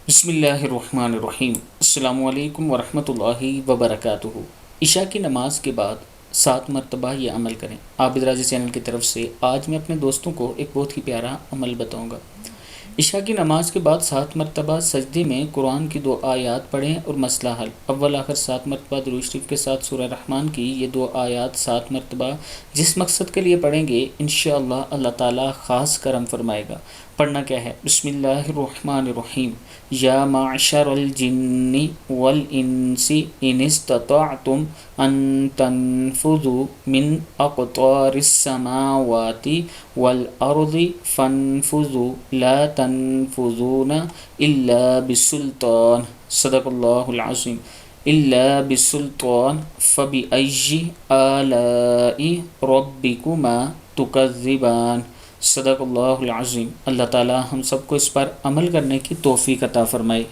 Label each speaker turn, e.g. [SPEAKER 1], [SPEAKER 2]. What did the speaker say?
[SPEAKER 1] بسم اللہ الرحمن الرحیم۔ السلام علیکم ورحمۃ اللہ وبرکاتہ۔ عشاء کی نماز کے بعد 7 مرتبہ یہ عمل کریں۔ عابد راضی چینل کی طرف سے آج میں اپنے دوستوں کو ایک بہت ہی پیارا عمل بتاؤں گا۔ عشاء کی نماز کے بعد 7 مرتبہ سجدے میں قرآن کی 2 آیات پڑھیں اور مسئلہ حل۔ اول آخر 7 مرتبہ درود شریف کے ساتھ سورہ رحمان کی یہ 2 آیات 7 مرتبہ جس مقصد کے لیے پڑھیں گے انشاءاللہ اللہ تعالیٰ خاص کرم فرمائے گا۔ پڑھنا کیا ہے؟ بسم اللہ الرحمن الرحیم۔ یا معشر الجن والانس ان استطعتم ان تنفذوا من اقطار السماوات والارض فانفذوا لا تنفذون الا بسلطان، صدق اللہ العظیم۔ الا بسلطان فبأي آلاء ربكما تكذبان، صدق اللہ العظیم۔ اللہ تعالی ہم سب کو اس پر عمل کرنے کی توفیق عطا فرمائے۔